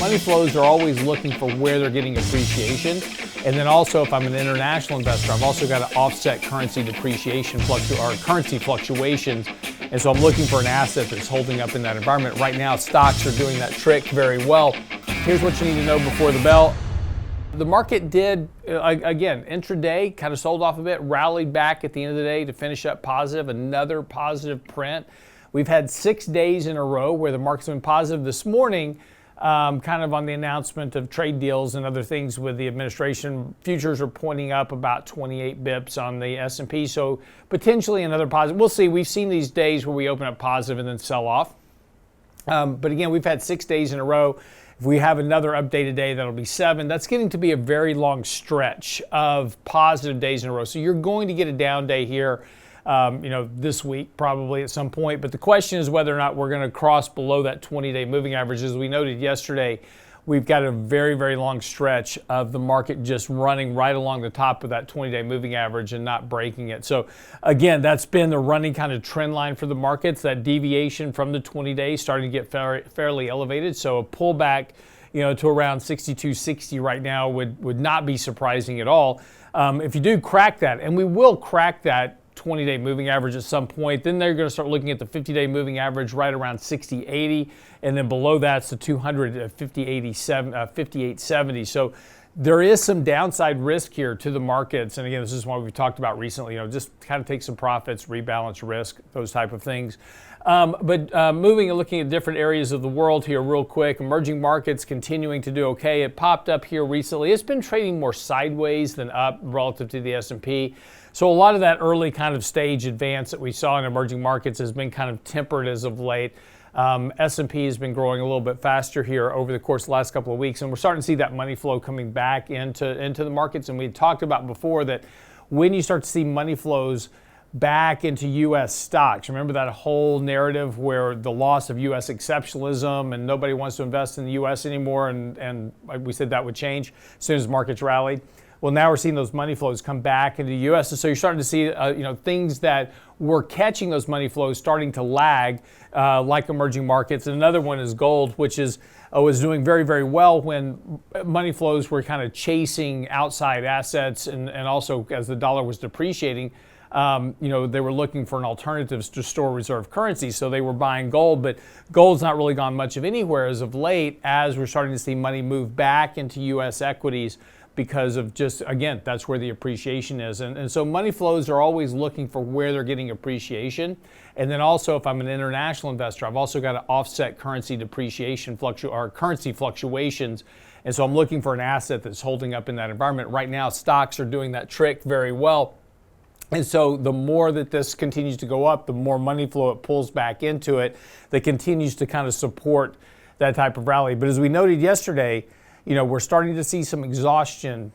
money flows are always looking for where they're getting appreciation. And then also, if I'm an international investor, I've also got to offset currency depreciation or currency fluctuations. And so I'm looking for an asset that's holding up in that environment. Right now, stocks are doing that trick very well. Here's what you need to know before the bell. The market did, again, intraday, kind of sold off a bit, rallied back at the end of the day to finish up positive, another positive print. We've had 6 days in a row where the market's been positive. This morning, kind of on the announcement of trade deals and other things with the administration, futures are pointing up about 28 bips on the S&P, so potentially another positive. We'll see. We've seen these days where we open up positive and then sell off. But again, we've had 6 days in a row. If we have another update today, that'll be 7. That's getting to be a very long stretch of positive days in a row. So you're going to get a down day here, this week probably at some point. But the question is whether or not we're going to cross below that 20-day moving average. As we noted yesterday, we've got a very, very long stretch of the market just running right along the top of that 20-day moving average and not breaking it. So again, that's been the running kind of trend line for the markets, that deviation from the 20 days starting to get fairly elevated. So a pullback, to around 62.60 right now would not be surprising at all. If you do crack that, and we will crack that 20-day moving average at some point, then they're going to start looking at the 50-day moving average right around 60.80, and then below that's the 200 at 58.70. So there is some downside risk here to the markets, and again, this is what we've talked about recently. Just kind of take some profits, rebalance risk, those type of things. But moving and looking at different areas of the world here real quick, emerging markets continuing to do okay. It popped up here recently. It's been trading more sideways than up relative to the S&P. So a lot of that early kind of stage advance that we saw in emerging markets has been kind of tempered as of late. S&P has been growing a little bit faster here over the course of the last couple of weeks, and we're starting to see that money flow coming back into the markets. And we talked about before that when you start to see money flows back into U.S. stocks, remember that whole narrative where the loss of U.S. exceptionalism and nobody wants to invest in the U.S. anymore, and we said that would change as soon as markets rallied. Well, now we're seeing those money flows come back into the U.S. And so you're starting to see, things that were catching those money flows starting to lag, like emerging markets. And another one is gold, which was doing very, very well when money flows were kind of chasing outside assets, and also as the dollar was depreciating. They were looking for an alternative to store reserve currency, so they were buying gold, but gold's not really gone much of anywhere as of late, as we're starting to see money move back into U.S. equities because of just, again, that's where the appreciation is. And so money flows are always looking for where they're getting appreciation. And then also, if I'm an international investor, I've also got to offset currency depreciation or currency fluctuations. And so I'm looking for an asset that's holding up in that environment. Right now, stocks are doing that trick very well. And so the more that this continues to go up, the more money flow it pulls back into it that continues to kind of support that type of rally. But as we noted yesterday, we're starting to see some exhaustion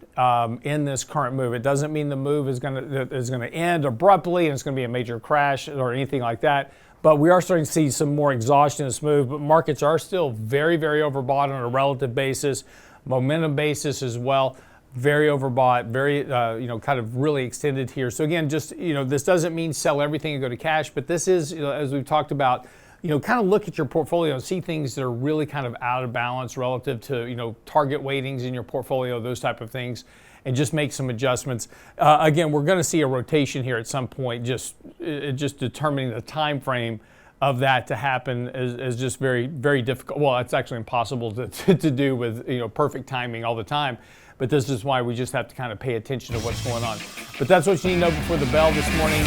in this current move. It doesn't mean the move is going to end abruptly and it's going to be a major crash or anything like that. But we are starting to see some more exhaustion in this move. But markets are still very, very overbought on a relative basis, momentum basis as well. Very overbought, very, kind of really extended here. So again, just, this doesn't mean sell everything and go to cash, but this is, as we've talked about, kind of look at your portfolio and see things that are really kind of out of balance relative to, target weightings in your portfolio, those type of things, and just make some adjustments. Again, we're going to see a rotation here at some point. Just determining the time frame of that to happen is just very, very difficult. Well, it's actually impossible to do with, perfect timing all the time. But this is why we just have to kind of pay attention to what's going on. But that's what you need to know before the bell this morning.